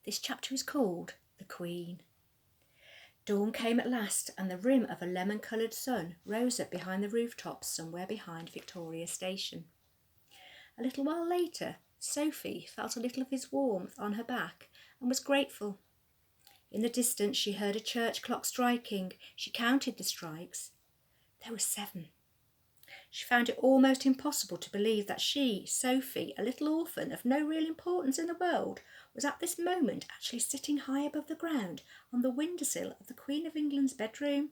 This chapter is called The Queen. Dawn came at last, and the rim of a lemon-coloured sun rose up behind the rooftops somewhere behind Victoria Station. A little while later, Sophie felt a little of his warmth on her back and was grateful. In the distance she heard a church clock striking. She counted the strikes. There were 7. She found it almost impossible to believe that she, Sophie, a little orphan of no real importance in the world, was at this moment actually sitting high above the ground on the windowsill of the Queen of England's bedroom,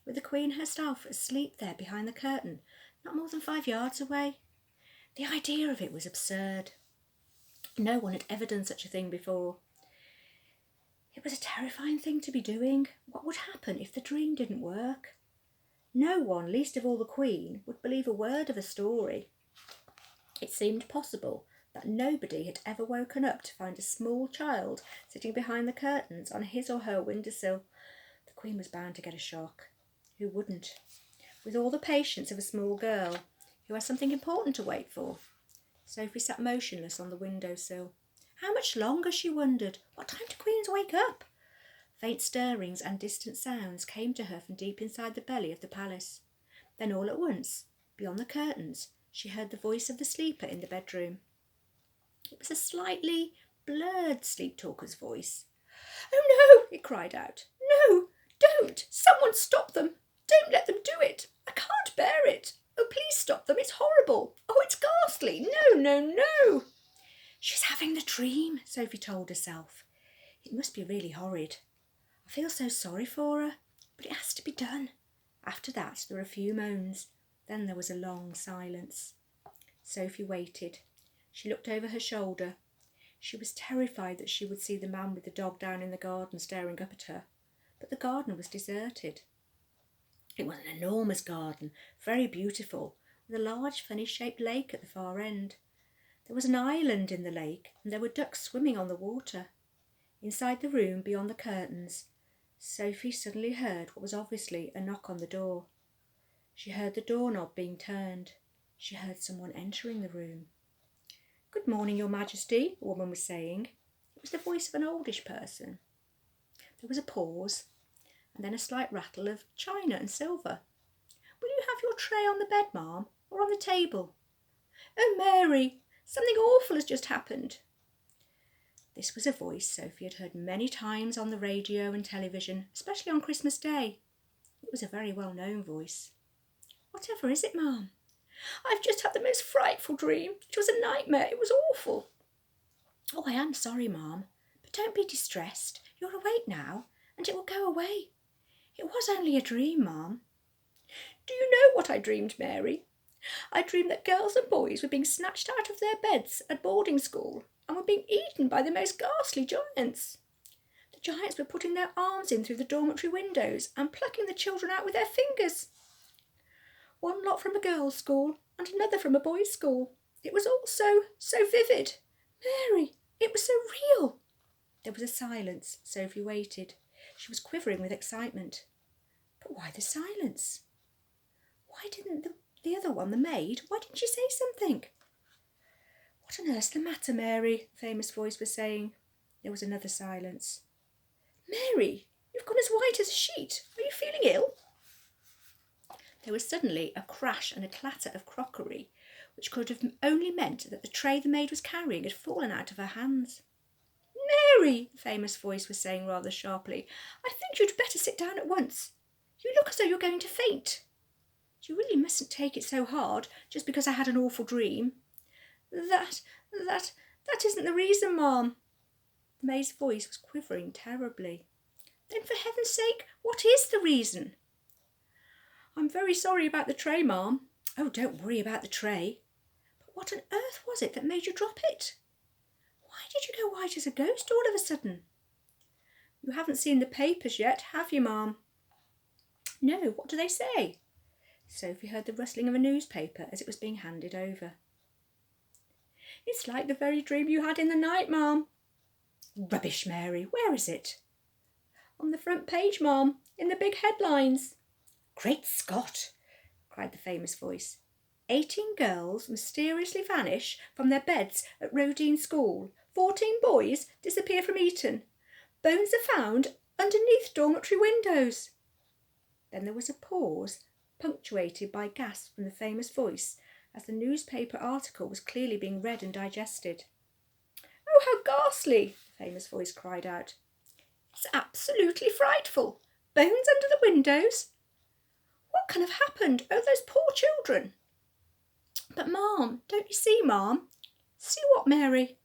with the Queen herself asleep there behind the curtain, not more than 5 yards away. The idea of it was absurd. No one had ever done such a thing before. It was a terrifying thing to be doing. What would happen if the dream didn't work? No one, least of all the Queen, would believe a word of a story. It seemed possible that nobody had ever woken up to find a small child sitting behind the curtains on his or her windowsill. The Queen was bound to get a shock. Who wouldn't? With all the patience of a small girl who has something important to wait for. Sophie sat motionless on the windowsill. How much longer, she wondered. What time do queens wake up? Faint stirrings and distant sounds came to her from deep inside the belly of the palace. Then all at once, beyond the curtains, she heard the voice of the sleeper in the bedroom. It was a slightly blurred sleep-talker's voice. "Oh no!" it cried out. "No! Don't! Someone stop them! Don't let them do it! I can't bear it! Oh, please stop them! It's horrible! Oh, it's ghastly! No, no, no!" She's having the dream, Sophie told herself. It must be really horrid. I feel so sorry for her, but it has to be done. After that, there were a few moans. Then there was a long silence. Sophie waited. She looked over her shoulder. She was terrified that she would see the man with the dog down in the garden staring up at her. But the garden was deserted. It was an enormous garden, very beautiful, with a large funny-shaped lake at the far end. There was an island in the lake, and there were ducks swimming on the water. Inside the room, beyond the curtains, Sophie suddenly heard what was obviously a knock on the door. She heard the doorknob being turned. She heard someone entering the room. "Good morning, Your Majesty," the woman was saying. It was the voice of an oldish person. There was a pause, and then a slight rattle of china and silver. "Will you have your tray on the bed, ma'am, or on the table?" "Oh, Mary, something awful has just happened." This was a voice Sophie had heard many times on the radio and television, especially on Christmas Day. It was a very well-known voice. "Whatever is it, ma'am?" "I've just had the most frightful dream. It was a nightmare. It was awful." "Oh, I am sorry, ma'am, but don't be distressed. You're awake now, and it will go away. It was only a dream, ma'am." "Do you know what I dreamed, Mary? I dreamed that girls and boys were being snatched out of their beds at boarding school and were being eaten by the most ghastly giants. The giants were putting their arms in through the dormitory windows and plucking the children out with their fingers. One lot from a girls' school and another from a boys' school. It was all so vivid. Mary, it was so real." There was a silence. Sophie waited. She was quivering with excitement. But why the silence? Why didn't the other one, the maid, why didn't she say something? "What on earth's the matter, Mary?" the famous voice was saying. There was another silence. "Mary, you've gone as white as a sheet. Are you feeling ill?" There was suddenly a crash and a clatter of crockery, which could have only meant that the tray the maid was carrying had fallen out of her hands. "Mary," the famous voice was saying rather sharply, "I think you'd better sit down at once. You look as though you're going to faint. You really mustn't take it so hard, just because I had an awful dream." That isn't the reason, ma'am." The maid's voice was quivering terribly. "Then for heaven's sake, what is the reason?" "I'm very sorry about the tray, ma'am." "Oh, don't worry about the tray. But what on earth was it that made you drop it? Why did you go white as a ghost all of a sudden?" "You haven't seen the papers yet, have you, ma'am?" "No, what do they say?" Sophie heard the rustling of a newspaper as it was being handed over. "It's like the very dream you had in the night, ma'am." "Rubbish, Mary. Where is it?" "On the front page, ma'am, in the big headlines." "Great Scott!" cried the famous voice. 18 girls mysteriously vanish from their beds at Rodine School, 14 boys disappear from Eton. Bones are found underneath dormitory windows. Then there was a pause, punctuated by gasps from the famous voice, as the newspaper article was clearly being read and digested. "Oh, how ghastly!" the famous voice cried out. "It's absolutely frightful. Bones under the windows. What can have happened? Oh, those poor children!" "But, Ma'am, don't you see, Ma'am?" "See what, Mary?"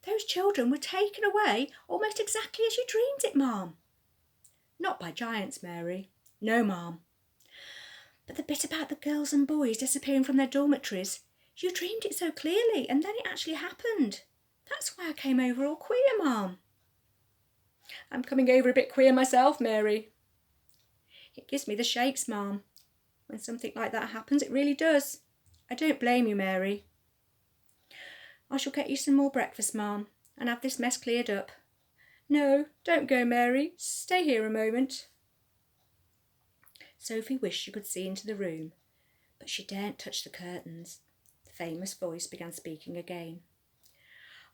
"Those children were taken away almost exactly as you dreamed it, Ma'am." "Not by giants, Mary." "No, Ma'am." "But the bit about the girls and boys disappearing from their dormitories, you dreamed it so clearly, and then it actually happened. That's why I came over all queer, Ma'am." "I'm coming over a bit queer myself, Mary." "It gives me the shakes, Ma'am. When something like that happens, it really does. I don't blame you, Mary." "I shall get you some more breakfast, Ma'am, and have this mess cleared up." "No, don't go, Mary. Stay here a moment." Sophie wished she could see into the room, but she daren't touch the curtains. The famous voice began speaking again.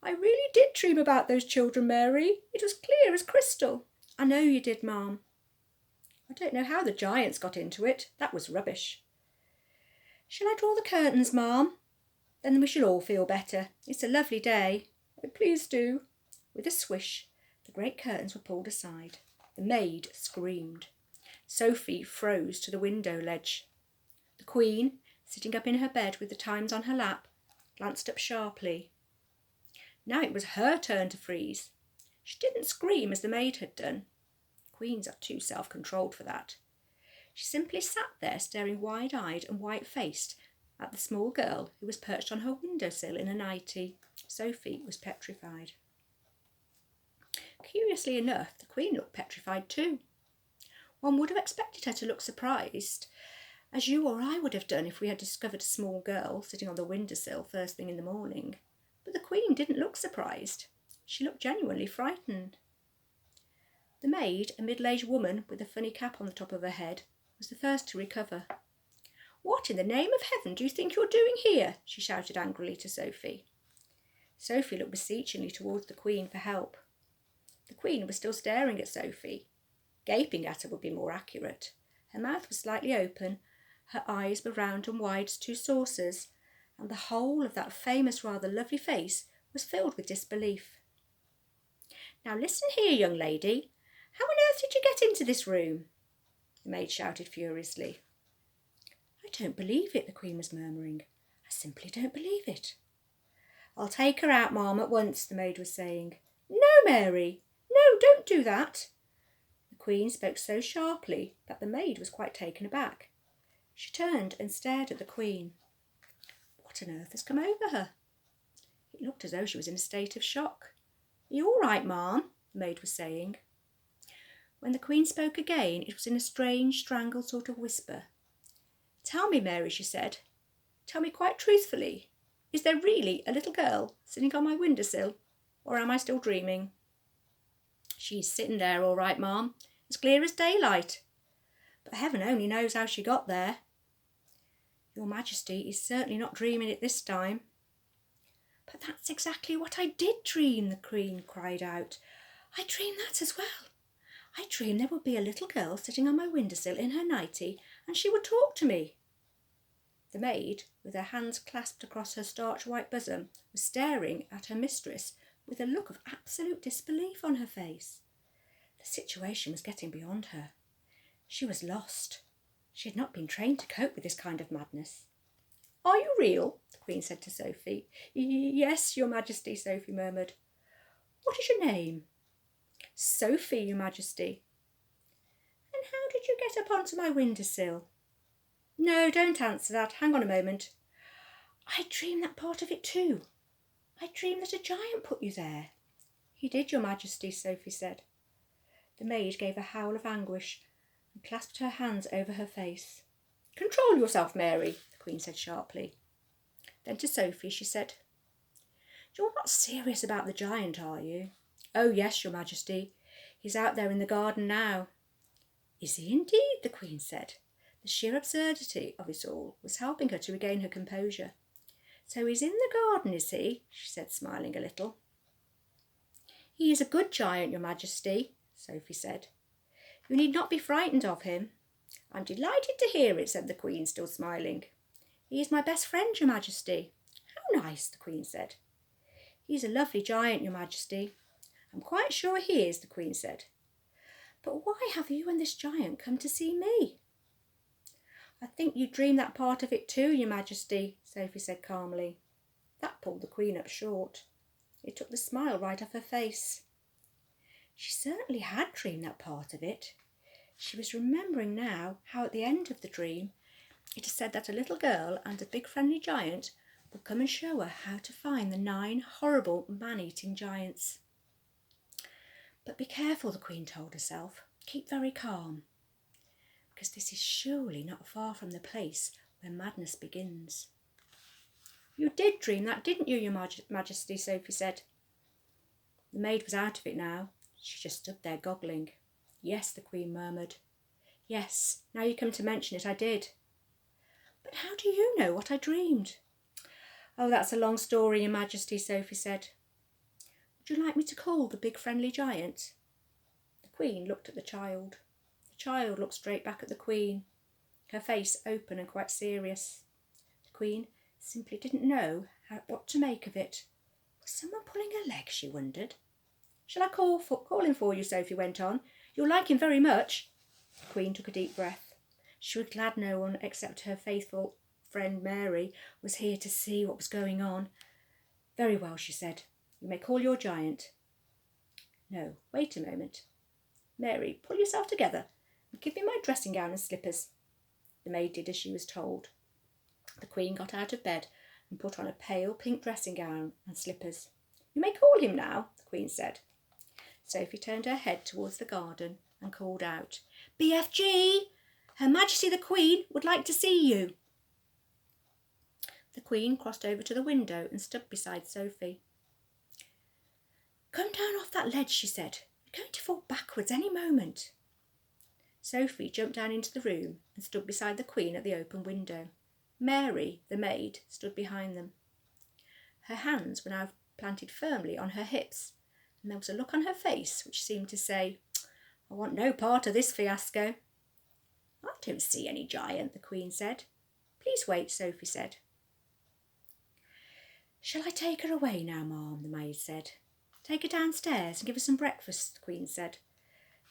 "I really did dream about those children, Mary. It was clear as crystal." "I know you did, Ma'am." "I don't know how the giants got into it. That was rubbish." "Shall I draw the curtains, Ma'am? Then we shall all feel better. It's a lovely day." "Oh, please do." With a swish, the great curtains were pulled aside. The maid screamed. Sophie froze to the window ledge. The Queen, sitting up in her bed with the Times on her lap, glanced up sharply. Now it was her turn to freeze. She didn't scream as the maid had done. Queens are too self-controlled for that. She simply sat there staring wide-eyed and white-faced at the small girl who was perched on her windowsill in a nightie. Sophie was petrified. Curiously enough, the Queen looked petrified too. One would have expected her to look surprised, as you or I would have done if we had discovered a small girl sitting on the windowsill first thing in the morning. But the Queen didn't look surprised. She looked genuinely frightened. The maid, a middle-aged woman with a funny cap on the top of her head, was the first to recover. "What in the name of heaven do you think you're doing here?" she shouted angrily to Sophie. Sophie looked beseechingly towards the Queen for help. The Queen was still staring at Sophie. Gaping at her would be more accurate. Her mouth was slightly open, her eyes were round and wide as two saucers, and the whole of that famous, rather lovely face was filled with disbelief. "Now listen here, young lady. How on earth did you get into this room?" the maid shouted furiously. "I don't believe it," the Queen was murmuring. "I simply don't believe it." "I'll take her out, Ma'am, at once," the maid was saying. "No, Mary. No, don't do that." The Queen spoke so sharply that the maid was quite taken aback. She turned and stared at the Queen. What on earth has come over her? It looked as though she was in a state of shock. "Are you all right, Ma'am?" the maid was saying. When the Queen spoke again, it was in a strange, strangled sort of whisper. "Tell me, Mary," she said. "Tell me quite truthfully. Is there really a little girl sitting on my windowsill, or am I still dreaming?" "She's sitting there all right, Ma'am, as clear as daylight. But heaven only knows how she got there." "Your Majesty is certainly not dreaming it this time." "But that's exactly what I did dream," the Queen cried out. "I dreamed that as well. I dreamed there would be a little girl sitting on my windowsill in her nightie, and she would talk to me." The maid, with her hands clasped across her starch-white bosom, was staring at her mistress with a look of absolute disbelief on her face. The situation was getting beyond her. She was lost. She had not been trained to cope with this kind of madness. "Are you real?" the Queen said to Sophie. "Yes, Your Majesty," Sophie murmured. "What is your name?" "Sophie, Your Majesty." "And how did you get up onto my windowsill?" "No, don't answer that. Hang on a moment. I dreamed that part of it too. I dreamed that a giant put you there." "He did, Your Majesty," Sophie said. The maid gave a howl of anguish and clasped her hands over her face. "Control yourself, Mary," the Queen said sharply. Then to Sophie she said, "You're not serious about the giant, are you?" "Oh yes, Your Majesty. He's out there in the garden now." "Is he indeed?" the Queen said. The sheer absurdity of it all was helping her to regain her composure. "So he's in the garden, is he?" she said, smiling a little. He is a good giant, Your Majesty, Sophie said. You need not be frightened of him. I'm delighted to hear it, said the Queen, still smiling. He is my best friend, Your Majesty. How nice, the Queen said. He's a lovely giant, Your Majesty. I'm quite sure he is, the Queen said. But why have you and this giant come to see me? I think you dreamed that part of it too, Your Majesty, Sophie said calmly. That pulled the Queen up short. It took the smile right off her face. She certainly had dreamed that part of it. She was remembering now how at the end of the dream it is said that a little girl and a big friendly giant would come and show her how to find the 9 horrible man-eating giants. But be careful, the Queen told herself. Keep very calm, because this is surely not far from the place where madness begins. You did dream that, didn't you, Your Majesty, Sophie said. The maid was out of it now. She just stood there goggling. Yes, the Queen murmured. Yes, now you come to mention it, I did. But how do you know what I dreamed? Oh, that's a long story, Your Majesty, Sophie said. Would you like me to call the big friendly giant? The Queen looked at the child. The child looked straight back at the Queen, her face open and quite serious. The Queen simply didn't know what to make of it. Was someone pulling her leg, she wondered. Shall I call him for you, Sophie went on. You'll like him very much. The Queen took a deep breath. She was glad no one except her faithful friend Mary was here to see what was going on. Very well, she said. You may call your giant. No, wait a moment. Mary, pull yourself together and give me my dressing gown and slippers. The maid did as she was told. The Queen got out of bed and put on a pale pink dressing gown and slippers. You may call him now, the Queen said. Sophie turned her head towards the garden and called out, BFG! Her Majesty the Queen would like to see you. The Queen crossed over to the window and stood beside Sophie. Come down off that ledge, she said. You're going to fall backwards any moment. Sophie jumped down into the room and stood beside the Queen at the open window. Mary, the maid, stood behind them. Her hands were now planted firmly on her hips, and there was a look on her face which seemed to say, I want no part of this fiasco. I don't see any giant, the Queen said. Please wait, Sophie said. Shall I take her away now, ma'am, the maid said. Take her downstairs and give her some breakfast, the Queen said.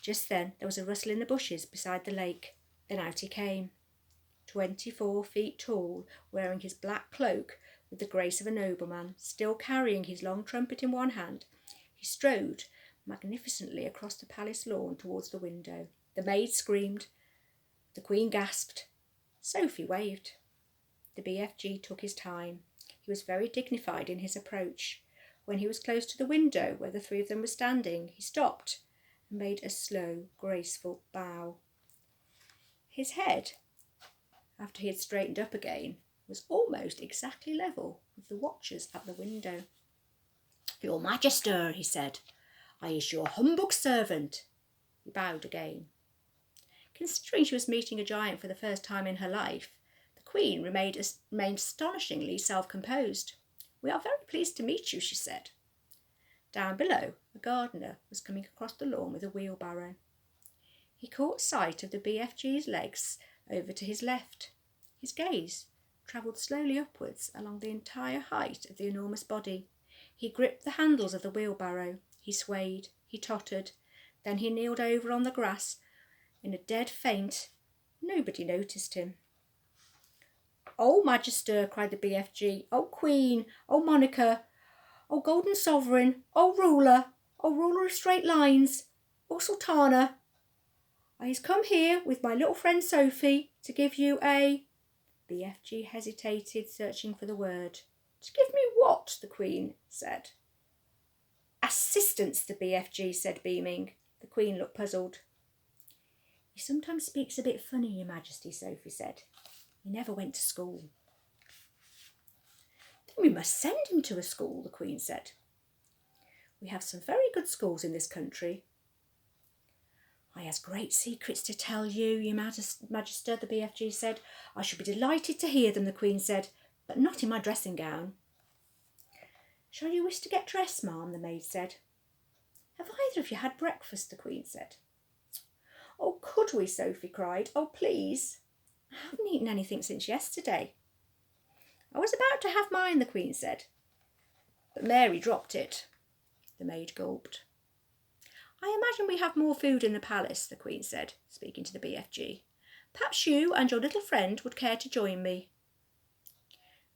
Just then there was a rustle in the bushes beside the lake. Then out he came, 24 feet tall, wearing his black cloak with the grace of a nobleman, still carrying his long trumpet in one hand. He strode magnificently across the palace lawn towards the window. The maid screamed. The Queen gasped. Sophie waved. The BFG took his time. He was very dignified in his approach. When he was close to the window where the 3 of them were standing, he stopped and made a slow, graceful bow. His head, after he had straightened up again, was almost exactly level with the watchers at the window. Your Majesty, he said, I is your humble servant. He bowed again. Considering she was meeting a giant for the first time in her life, the Queen remained astonishingly self-composed. We are very pleased to meet you, she said. Down below, a gardener was coming across the lawn with a wheelbarrow. He caught sight of the BFG's legs over to his left. His gaze travelled slowly upwards along the entire height of the enormous body. He gripped the handles of the wheelbarrow. He swayed. He tottered. Then he kneeled over on the grass in a dead faint. Nobody noticed him. Oh, Magister, cried the BFG. Oh, Queen. Oh, Monica. Oh, Golden Sovereign. Oh, Ruler. Oh, Ruler of Straight Lines. Oh, Sultana. I has come here with my little friend Sophie to give you a... BFG hesitated, searching for the word. To give me what? The Queen said. Assistance, the BFG said, beaming. The Queen looked puzzled. He sometimes speaks a bit funny, Your Majesty, Sophie said. He never went to school. Then we must send him to a school, the Queen said. We have some very good schools in this country. I has great secrets to tell you, Your Majesty, the BFG said. I should be delighted to hear them, the Queen said, but not in my dressing gown. Shall you wish to get dressed, ma'am, the maid said. Have either of you had breakfast? The Queen said. Oh, could we? Sophie cried. Oh, please. I haven't eaten anything since yesterday. I was about to have mine, the Queen said. But Mary dropped it. The maid gulped. I imagine we have more food in the palace, the Queen said, speaking to the BFG. Perhaps you and your little friend would care to join me.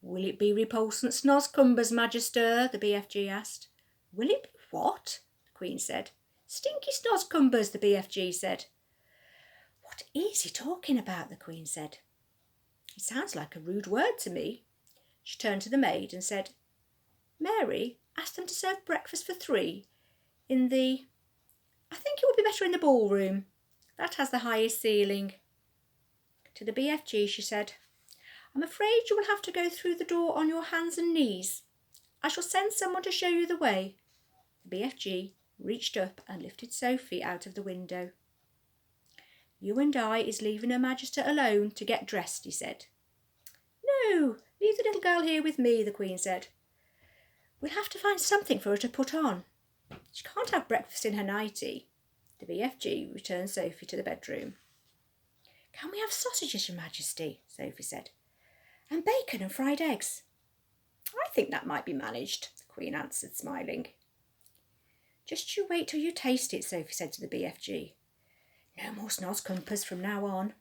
Will it be repulsant snoscumbers, Magister? The BFG asked. Will it be what? The Queen said. Stinky snoscumbers, the BFG said. What is he talking about? The Queen said. It sounds like a rude word to me. She turned to the maid and said, Mary, ask them to serve breakfast for 3 in the... I think it would be better in the ballroom. That has the highest ceiling. To the BFG she said, I'm afraid you will have to go through the door on your hands and knees. I shall send someone to show you the way. The BFG reached up and lifted Sophie out of the window. You and I is leaving Her Majesty alone to get dressed, he said. No, leave the little girl here with me, the Queen said. We'll have to find something for her to put on. She can't have breakfast in her nightie. The BFG returned Sophie to the bedroom. Can we have sausages, Your Majesty? Sophie said. And bacon and fried eggs. I think that might be managed, the Queen answered, smiling. Just you wait till you taste it, Sophie said to the BFG. No more snoscumpers from now on.